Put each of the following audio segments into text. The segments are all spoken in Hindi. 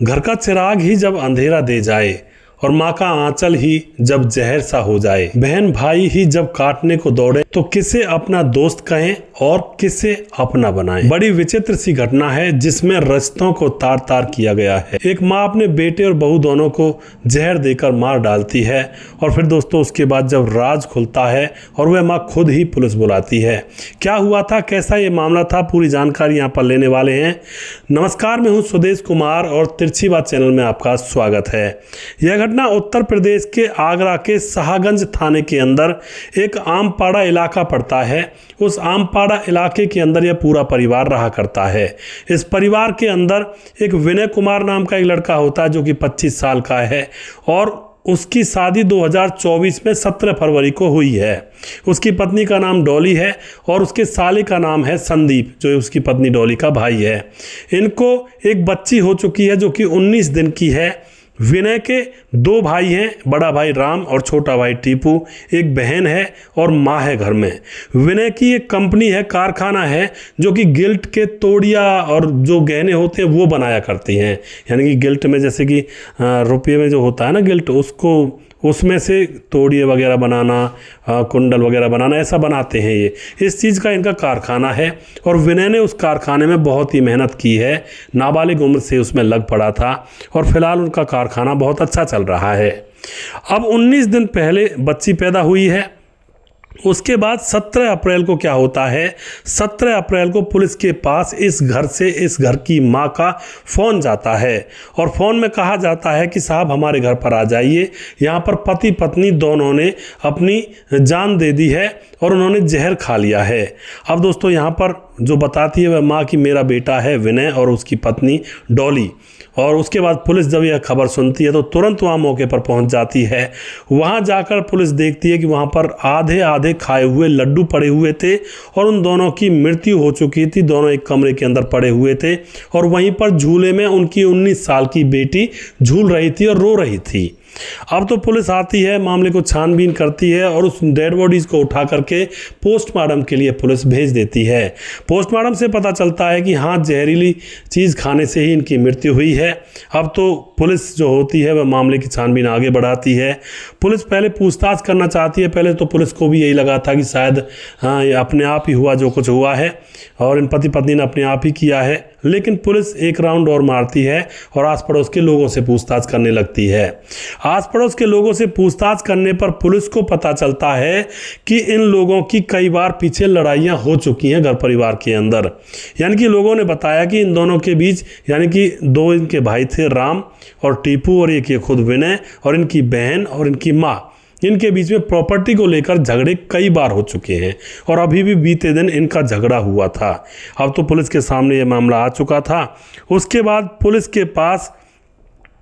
घर का चिराग ही जब अंधेरा दे जाए और माँ का आंचल ही जब जहर सा हो जाए, बहन भाई ही जब काटने को दौड़े तो किसे अपना दोस्त कहें और किसे अपना बनाएं। बड़ी विचित्र सी घटना है जिसमें रिश्तों को तार तार किया गया है। एक माँ अपने बेटे और बहू दोनों को जहर देकर मार डालती है और फिर दोस्तों उसके बाद जब राज खुलता है और वह माँ खुद ही पुलिस बुलाती है। क्या हुआ था, कैसा ये मामला था, पूरी जानकारी यहाँ पर लेने वाले हैं। नमस्कार, मैं हूँ सुदेश कुमार और तिरछी बात चैनल में आपका स्वागत है। यह घटना उत्तर प्रदेश के आगरा के शाहगंज थाने के अंदर एक आमपाड़ा इलाका पड़ता है। उस आमपाड़ा इलाके के अंदर यह पूरा परिवार रहा करता है। इस परिवार के अंदर एक विनय कुमार नाम का एक लड़का होता है जो कि 25 साल का है और उसकी शादी 2024 में 17 फरवरी को हुई है। उसकी पत्नी का नाम डॉली है और उसके साले का नाम है संदीप, जो उसकी पत्नी डॉली का भाई है। इनको एक बच्ची हो चुकी है जो कि 19 दिन की है। विनय के 2 भाई हैं, बड़ा भाई राम और छोटा भाई टीपू। एक बहन है और माँ है घर में। विनय की एक कंपनी है, कारखाना है जो कि गिल्ट के तोड़िया और जो गहने होते हैं वो बनाया करती हैं। यानी कि गिल्ट में जैसे कि रुपये में जो होता है ना गिल्ट, उसको उसमें से तोड़िए वगैरह बनाना, कुंडल वगैरह बनाना, ऐसा बनाते हैं ये। इस चीज़ का इनका कारखाना है और विनय ने उस कारखाने में बहुत ही मेहनत की है। नाबालिग उम्र से उसमें लग पड़ा था और फिलहाल उनका कारखाना बहुत अच्छा चल रहा है। अब 19 दिन पहले बच्ची पैदा हुई है। उसके बाद 17 अप्रैल को क्या होता है, 17 अप्रैल को पुलिस के पास इस घर की माँ का फ़ोन जाता है और फ़ोन में कहा जाता है कि साहब हमारे घर पर आ जाइए, यहाँ पर पति पत्नी दोनों ने अपनी जान दे दी है और उन्होंने जहर खा लिया है। अब दोस्तों यहाँ पर जो बताती है वह माँ कि मेरा बेटा है विनय और उसकी पत्नी डॉली। और उसके बाद पुलिस जब यह खबर सुनती है तो तुरंत वहाँ मौके पर पहुँच जाती है। वहाँ जाकर पुलिस देखती है कि वहाँ पर आधे आधे खाए हुए लड्डू पड़े हुए थे और उन दोनों की मृत्यु हो चुकी थी। दोनों एक कमरे के अंदर पड़े हुए थे और वहीं पर झूले में उनकी 19 साल की बेटी झूल रही थी और रो रही थी। अब तो पुलिस आती है, मामले को छानबीन करती है और उस डेड बॉडीज़ को उठा करके पोस्टमार्टम के लिए पुलिस भेज देती है। पोस्टमार्टम से पता चलता है कि हाँ, जहरीली चीज़ खाने से ही इनकी मृत्यु हुई है। अब तो पुलिस जो होती है वह मामले की छानबीन आगे बढ़ाती है। पुलिस पहले पूछताछ करना चाहती है। पहले तो पुलिस को भी यही लगा था कि शायद हाँ, ये अपने आप ही हुआ जो कुछ हुआ है और इन पति पत्नी ने अपने आप ही किया है। लेकिन पुलिस एक राउंड और मारती है और आस पड़ोस के लोगों से पूछताछ करने लगती है। आस पड़ोस के लोगों से पूछताछ करने पर पुलिस को पता चलता है कि इन लोगों की कई बार पीछे लड़ाइयाँ हो चुकी हैं घर परिवार के अंदर। यानी कि लोगों ने बताया कि इन दोनों के बीच, यानी कि 2 इनके भाई थे राम और टीपू और एक ये खुद विनय और इनकी बहन और इनकी माँ, इनके बीच में प्रॉपर्टी को लेकर झगड़े कई बार हो चुके हैं और अभी भी बीते दिन इनका झगड़ा हुआ था। अब तो पुलिस के सामने ये मामला आ चुका था। उसके बाद पुलिस के पास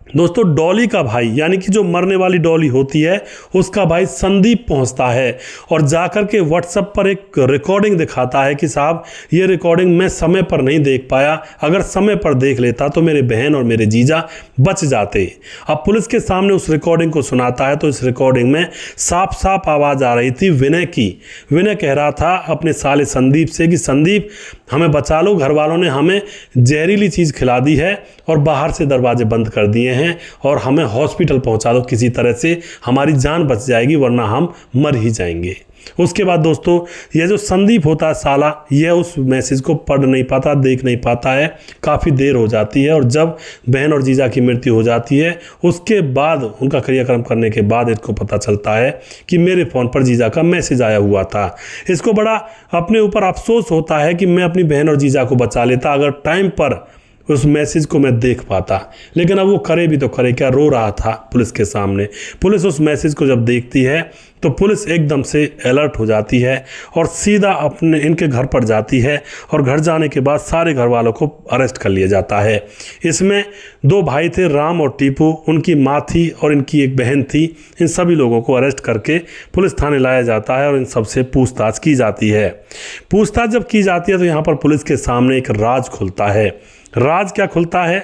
दोस्तों डॉली का भाई, यानी कि जो मरने वाली डॉली होती है, उसका भाई संदीप पहुंचता है और जाकर के व्हाट्सएप पर एक रिकॉर्डिंग दिखाता है कि साहब ये रिकॉर्डिंग मैं समय पर नहीं देख पाया, अगर समय पर देख लेता तो मेरे बहन और मेरे जीजा बच जाते। अब पुलिस के सामने उस रिकॉर्डिंग को सुनाता है तो इस रिकॉर्डिंग में साफ साफ आवाज़ आ रही थी विनय की। विनय कह रहा था अपने साले संदीप से कि संदीप हमें बचा लो, घर वालों ने हमें जहरीली चीज़ खिला दी है और बाहर से दरवाजे बंद कर दिए हैं और हमें हॉस्पिटल पहुंचा दो किसी तरह से, हमारी जान बच जाएगी वरना हम मर ही जाएंगे। उसके बाद दोस्तों यह जो संदीप होता है साला, यह उस मैसेज को पढ़ नहीं पाता, देख नहीं पाता है। काफ़ी देर हो जाती है और जब बहन और जीजा की मृत्यु हो जाती है उसके बाद उनका क्रियाक्रम करने के बाद इसको पता चलता है कि मेरे फ़ोन पर जीजा का मैसेज आया हुआ था। इसको बड़ा अपने ऊपर अफसोस होता है कि मैं अपनी बहन और जीजा को बचा लेता अगर टाइम पर उस मैसेज को मैं देख पाता। लेकिन अब वो करे भी तो करे क्या, रो रहा था पुलिस के सामने। पुलिस उस मैसेज को जब देखती है तो पुलिस एकदम से अलर्ट हो जाती है और सीधा अपने इनके घर पर जाती है और घर जाने के बाद सारे घर वालों को अरेस्ट कर लिया जाता है। इसमें 2 भाई थे राम और टीपू, उनकी माँ थी और इनकी एक बहन थी। इन सभी लोगों को अरेस्ट करके पुलिस थाने लाया जाता है और इन सबसे पूछताछ की जाती है। पूछताछ जब की जाती है तो यहाँ पर पुलिस के सामने एक राज खुलता है। राज क्या खुलता है,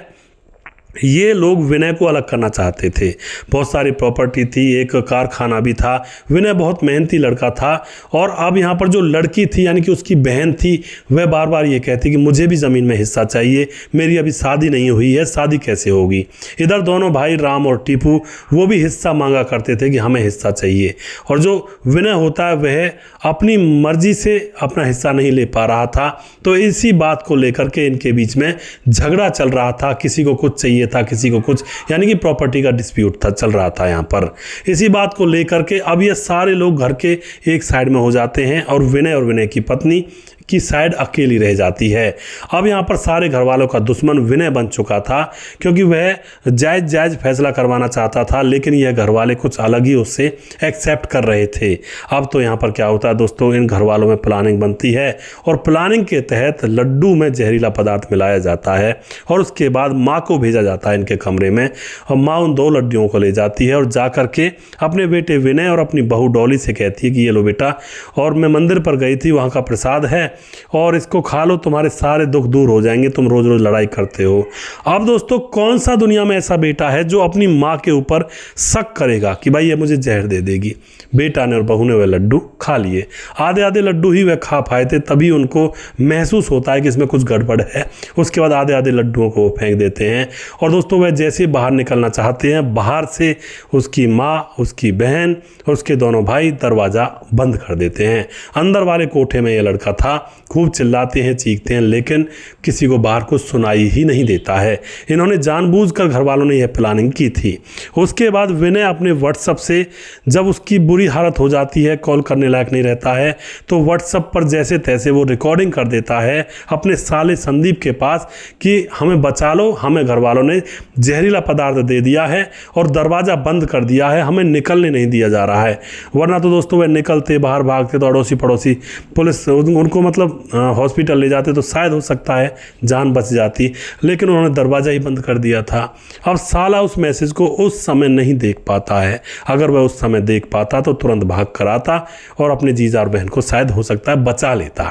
ये लोग विनय को अलग करना चाहते थे। बहुत सारी प्रॉपर्टी थी, एक कारखाना भी था। विनय बहुत मेहनती लड़का था और अब यहाँ पर जो लड़की थी यानी कि उसकी बहन थी, वह बार बार ये कहती कि मुझे भी ज़मीन में हिस्सा चाहिए, मेरी अभी शादी नहीं हुई है, शादी कैसे होगी। इधर दोनों भाई राम और टीपू वो भी हिस्सा मांगा करते थे कि हमें हिस्सा चाहिए। और जो विनय होता है वह अपनी मर्जी से अपना हिस्सा नहीं ले पा रहा था। तो इसी बात को लेकर के इनके बीच में झगड़ा चल रहा था, किसी को कुछ चाहिए था, किसी को कुछ, यानी कि प्रॉपर्टी का डिस्प्यूट था, चल रहा था यहाँ पर। इसी बात को लेकर के अब ये सारे लोग घर के एक साइड में हो जाते हैं और विनय की पत्नी की साइड अकेली रह जाती है। अब यहाँ पर सारे घर वालों का दुश्मन विनय बन चुका था, क्योंकि वह जायज़ फैसला करवाना चाहता था, लेकिन यह घर वाले कुछ अलग ही उससे एक्सेप्ट कर रहे थे। अब तो यहाँ पर क्या होता है दोस्तों, इन घर वालों में प्लानिंग बनती है और प्लानिंग के तहत लड्डू में जहरीला पदार्थ मिलाया जाता है और उसके बाद माँ को भेजा जाता है इनके कमरे में। और माँ उन 2 लड्डुओं को ले जाती है और जा करके अपने बेटे विनय और अपनी बहू डॉली से कहती है कि ये लो बेटा, और मैं मंदिर पर गई थी, वहाँ का प्रसाद है और इसको खा लो, तुम्हारे सारे दुख दूर हो जाएंगे, तुम रोज रोज लड़ाई करते हो। अब दोस्तों, कौन सा दुनिया में ऐसा बेटा है जो अपनी माँ के ऊपर शक करेगा कि भाई ये मुझे जहर दे देगी। बेटा ने और बहू ने वह लड्डू खा लिए। आधे लड्डू ही वह खा पाए थे, तभी उनको महसूस होता है कि इसमें कुछ गड़बड़ है। उसके बाद आधे लड्डुओं को फेंक देते हैं और दोस्तों वह जैसे बाहर निकलना चाहते हैं, बाहर से उसकी माँ, उसकी बहन और उसके दोनों भाई दरवाज़ा बंद कर देते हैं। अंदर वाले कोठे में यह लड़का था, खूब चिल्लाते हैं, चीखते हैं, लेकिन किसी को बाहर कुछ सुनाई ही नहीं देता है। इन्होंने जानबूझकर घर वालों ने यह प्लानिंग की थी। उसके बाद विनय अपने व्हाट्सएप से, जब उसकी बुरी हालत हो जाती है, कॉल करने लायक नहीं रहता है, तो व्हाट्सएप पर जैसे तैसे वो रिकॉर्डिंग कर देता है अपने साले संदीप के पास कि हमें बचा लो, हमें घर वालों ने जहरीला पदार्थ दे दिया है और दरवाज़ा बंद कर दिया है, हमें निकलने नहीं दिया जा रहा है। वरना तो दोस्तों वह निकलते, बाहर भागते तो अड़ोसी पड़ोसी पुलिस उनको मतलब हॉस्पिटल ले जाते तो शायद हो सकता है जान बच जाती, लेकिन उन्होंने दरवाज़ा ही बंद कर दिया था। अब साला उस मैसेज को उस समय नहीं देख पाता है। अगर वह उस समय देख पाता तो तुरंत भाग कर आता और अपने जीजा और बहन को शायद हो सकता है बचा लेता।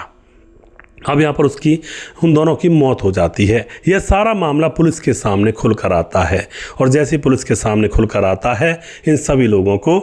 अब यहाँ पर उन दोनों की मौत हो जाती है। यह सारा मामला पुलिस के सामने खुलकर आता है और जैसे पुलिस के सामने खुलकर आता है, इन सभी लोगों को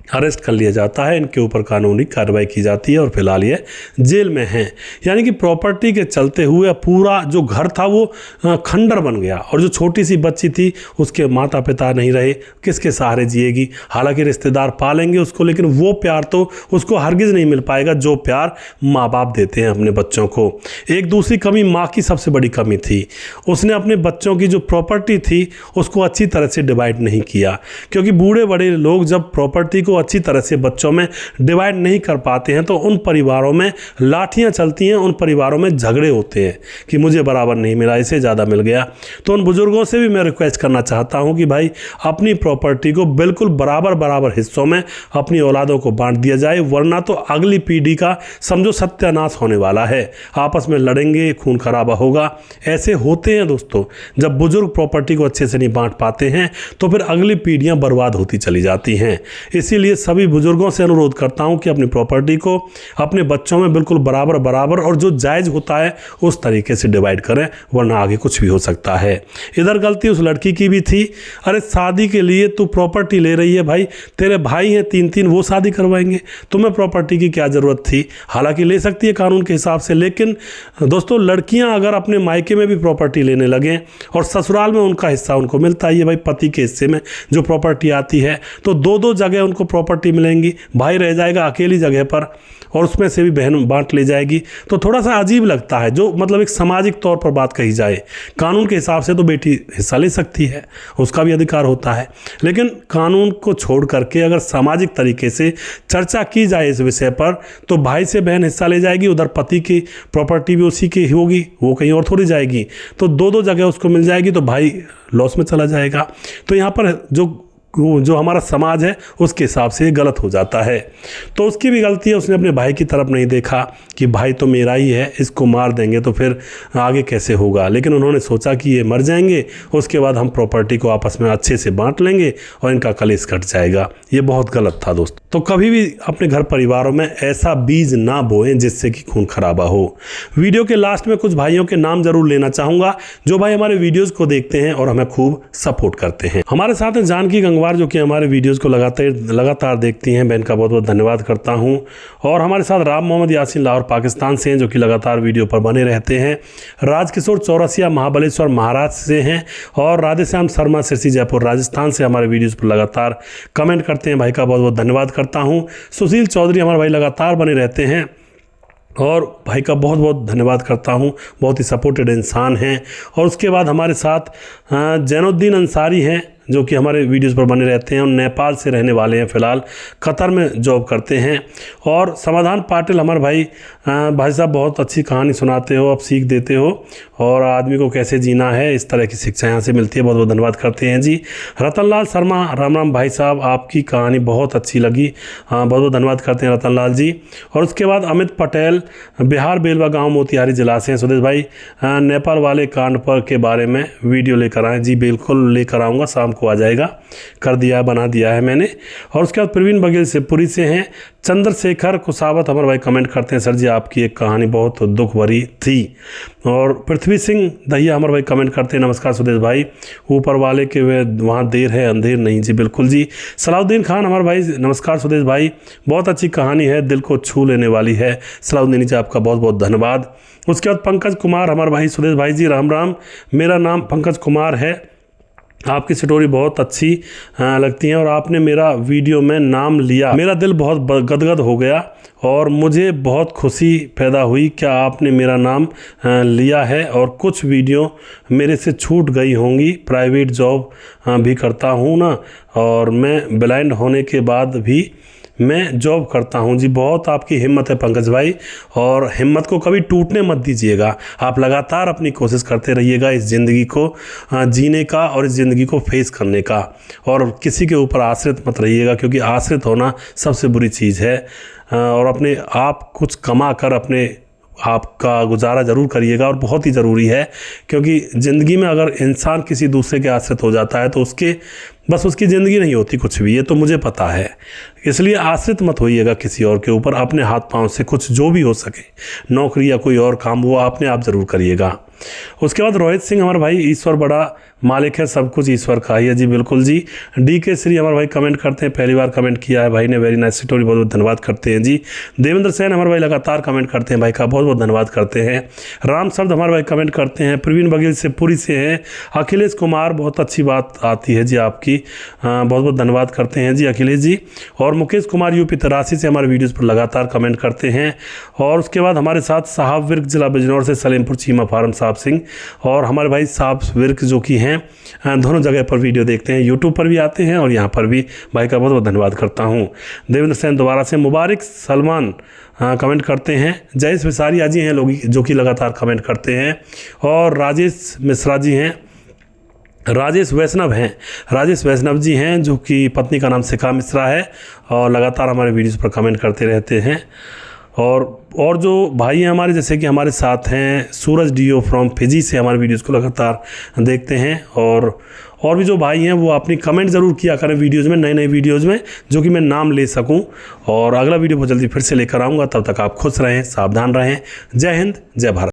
अरेस्ट कर लिया जाता है, इनके ऊपर कानूनी कार्रवाई की जाती है और फिलहाल ये जेल में हैं। यानी कि प्रॉपर्टी के चलते हुए पूरा जो घर था वो खंडर बन गया और जो छोटी सी बच्ची थी उसके माता पिता नहीं रहे, किसके सहारे जिएगी। हालांकि रिश्तेदार पालेंगे उसको, लेकिन वो प्यार तो उसको हरगिज़ नहीं मिल पाएगा जो प्यार माँ बाप देते हैं अपने बच्चों को। एक दूसरी कमी माँ की सबसे बड़ी कमी थी, उसने अपने बच्चों की जो प्रॉपर्टी थी उसको अच्छी तरह से डिवाइड नहीं किया, क्योंकि बूढ़े बड़े लोग जब प्रॉपर्टी को अच्छी तरह से बच्चों में डिवाइड नहीं कर पाते हैं तो उन परिवारों में लाठियां चलती हैं, उन परिवारों में झगड़े होते हैं कि मुझे बराबर नहीं मिला, इसे ज़्यादा मिल गया। तो उन बुजुर्गों से भी मैं रिक्वेस्ट करना चाहता हूं कि भाई अपनी प्रॉपर्टी को बिल्कुल बराबर हिस्सों में अपनी औलादों को बांट दिया जाए, वरना तो अगली पीढ़ी का समझो सत्यानाश होने वाला है। आपस में लड़ेंगे, खून खराबा होगा। ऐसे होते हैं दोस्तों, जब बुजुर्ग प्रॉपर्टी को अच्छे से नहीं बांट पाते हैं तो फिर अगली पीढ़ियां बर्बाद होती चली जाती हैं। इसीलिए सभी बुजुर्गों से अनुरोध करता हूं कि अपनी प्रॉपर्टी को अपने बच्चों में बिल्कुल बराबर और जो जायज़ होता है उस तरीके से डिवाइड करें, वरना आगे कुछ भी हो सकता है। इधर गलती उस लड़की की भी थी। अरे शादी के लिए तू प्रॉपर्टी ले रही है, भाई तेरे भाई हैं 3 वो शादी करवाएंगे, तुम्हें प्रॉपर्टी की क्या ज़रूरत थी। हालांकि ले सकती है कानून के हिसाब से, लेकिन दोस्तों लड़कियां अगर अपने मायके में भी प्रॉपर्टी लेने लगें और ससुराल में उनका हिस्सा उनको मिलता है, ये भाई पति के हिस्से में जो प्रॉपर्टी आती है, तो 2 जगह उनको प्रॉपर्टी मिलेंगी, भाई रह जाएगा अकेली जगह पर और उसमें से भी बहन बांट ले जाएगी। तो थोड़ा सा अजीब लगता है, जो मतलब एक सामाजिक तौर पर बात कही जाए। कानून के हिसाब से तो बेटी हिस्सा ले सकती है, उसका भी अधिकार होता है, लेकिन कानून को छोड़ करके अगर सामाजिक तरीके से चर्चा की जाए इस विषय पर, तो भाई से बहन हिस्सा ले जाएगी, उधर पति की प्रॉपर्टी भी उसी की होगी, वो कहीं और थोड़ी जाएगी। तो 2 जगह उसको मिल जाएगी, तो भाई लॉस में चला जाएगा। तो यहाँ पर जो जो हमारा समाज है उसके हिसाब से गलत हो जाता है। तो उसकी भी गलती है, उसने अपने भाई की तरफ नहीं देखा कि भाई तो मेरा ही है, इसको मार देंगे तो फिर आगे कैसे होगा। लेकिन उन्होंने सोचा कि ये मर जाएंगे, उसके बाद हम प्रॉपर्टी को आपस में अच्छे से बांट लेंगे और इनका कलेश कट जाएगा। ये बहुत गलत था दोस्तों। तो कभी भी अपने घर परिवारों में ऐसा बीज ना बोएं जिससे कि खून खराबा हो। वीडियो के लास्ट में कुछ भाइयों के नाम जरूर लेना चाहूँगा जो भाई हमारे वीडियोज़ को देखते हैं और हमें खूब सपोर्ट करते हैं। हमारे साथ हैं जानकी गंगवार जो कि हमारे वीडियोज़ को लगातार देखती हैं। बहन का बहुत बहुत धन्यवाद करता हूं। और हमारे साथ राम मोहम्मद यासीन लाहौर पाकिस्तान से हैं जो कि लगातार वीडियो पर बने रहते हैं। राजकिशोर चौरसिया महाबलेश्वर महाराष्ट्र से हैं। और राधेश्याम शर्मा सिरसी जयपुर राजस्थान से हमारे वीडियोज़ पर लगातार कमेंट करते हैं। भाई का बहुत बहुत धन्यवाद करता हूँ। सुशील चौधरी हमारे भाई लगातार बने रहते हैं और भाई का बहुत बहुत धन्यवाद करता हूँ। बहुत ही सपोर्टेड इंसान हैं। और उसके बाद हमारे साथ जैनुद्दीन अंसारी हैं जो कि हमारे वीडियोस पर बने रहते हैं और नेपाल से रहने वाले हैं, फ़िलहाल कतर में जॉब करते हैं। और समाधान पाटिल हमारे भाई साहब बहुत अच्छी कहानी सुनाते हो, आप सीख देते हो और आदमी को कैसे जीना है इस तरह की शिक्षा यहाँ से मिलती है। बहुत बहुत धन्यवाद करते हैं जी। रतनलाल शर्मा राम राम भाई साहब, आपकी कहानी बहुत अच्छी लगी, बहुत बहुत धन्यवाद करते हैं रतनलाल जी। और उसके बाद अमित पटेल बिहार बेलवा गाँव मोतिहारी जिला से हैं। सुदेश भाई नेपाल वाले कांड पर के बारे में वीडियो लेकर आएँ। जी बिल्कुल लेकर आऊँगा, शाम को आ जाएगा, कर दिया बना दिया है मैंने। और उसके बाद प्रवीण बघेल से पुरी से हैं। चंद्रशेखर कुसावत हमारे भाई कमेंट करते हैं, सर जी आपकी एक कहानी बहुत दुख भरी थी। और पृथ्वी सिंह दहिया हमारे भाई कमेंट करते हैं, नमस्कार सुदेश भाई, ऊपर वाले के वे वहाँ देर है अंधेर नहीं। जी बिल्कुल जी। सलाउद्दीन खान हमारे भाई नमस्कार सुदेश भाई, बहुत अच्छी कहानी है, दिल को छू लेने वाली है। सलाउद्दीन जी आपका बहुत बहुत धन्यवाद। उसके बाद पंकज कुमार हमारे भाई सुदेश भाई जी राम राम, मेरा नाम पंकज कुमार है, आपकी स्टोरी बहुत अच्छी लगती है और आपने मेरा वीडियो में नाम लिया, मेरा दिल बहुत गदगद हो गया और मुझे बहुत खुशी पैदा हुई। क्या आपने मेरा नाम लिया है? और कुछ वीडियो मेरे से छूट गई होंगी, प्राइवेट जॉब भी करता हूँ ना, और मैं ब्लाइंड होने के बाद भी मैं जॉब करता हूं। जी बहुत आपकी हिम्मत है पंकज भाई, और हिम्मत को कभी टूटने मत दीजिएगा। आप लगातार अपनी कोशिश करते रहिएगा इस ज़िंदगी को जीने का और इस ज़िंदगी को फेस करने का, और किसी के ऊपर आश्रित मत रहिएगा क्योंकि आश्रित होना सबसे बुरी चीज़ है। और अपने आप कुछ कमा कर अपने आपका गुजारा ज़रूर करिएगा, और बहुत ही ज़रूरी है क्योंकि ज़िंदगी में अगर इंसान किसी दूसरे के आश्रित हो जाता है तो उसकी ज़िंदगी नहीं होती कुछ भी, ये तो मुझे पता है। इसलिए आश्रित मत होइएगा किसी और के ऊपर, अपने हाथ पांव से कुछ जो भी हो सके, नौकरी या कोई और काम, वो अपने आप ज़रूर करिएगा। उसके बाद रोहित सिंह हमारे भाई, ईश्वर बड़ा मालिक है, सब कुछ ईश्वर का ही है। जी बिल्कुल जी। DK श्री हमारे भाई कमेंट करते हैं, पहली बार कमेंट किया है भाई ने, वेरी नाइस स्टोरी, बहुत बहुत धन्यवाद करते हैं जी। देवेंद्र सेन हमारे भाई लगातार कमेंट करते हैं, भाई का बहुत बहुत धन्यवाद करते हैं। राम शब्द हमारे भाई कमेंट करते हैं, प्रवीण बघेल से पुरी से हैं। अखिलेश कुमार, बहुत अच्छी बात आती है जी आपकी, बहुत बहुत धन्यवाद करते हैं जी अखिलेश जी। और मुकेश कुमार UP तरासी से हमारे वीडियोज़ पर लगातार कमेंट करते हैं। और उसके बाद हमारे साथ साहब विर्क जिला बिजनौर से सलेमपुर चीमा फार्म साहब सिंह, और हमारे भाई साहब विर्क जो कि हैं दोनों जगह पर वीडियो देखते हैं, यूट्यूब पर भी आते हैं और यहाँ पर भी, भाई का बहुत बहुत धन्यवाद करता हूँ। देवेंद्र सेन दोबारा से, मुबारक सलमान कमेंट करते हैं। जयेश विसारिया जी हैं लोग जो कि लगातार कमेंट करते हैं। और राजेश मिश्रा जी हैं, राजेश वैष्णव जी हैं जो कि पत्नी का नाम शिखा मिश्रा है और लगातार हमारे वीडियोज़ पर कमेंट करते रहते हैं। और जो भाई हैं हमारे, जैसे कि हमारे साथ हैं सूरज DO फ्रॉम फिजी से हमारे वीडियोज़ को लगातार देखते हैं। और भी जो भाई हैं वो अपनी कमेंट ज़रूर किया करें वीडियोज़ में, नए वीडियोज़ में, जो कि मैं नाम ले सकूं। और अगला वीडियो बहुत जल्दी फिर से लेकर आऊँगा, तब तक आप खुश रहें, सावधान रहें। जय हिंद, जय भारत।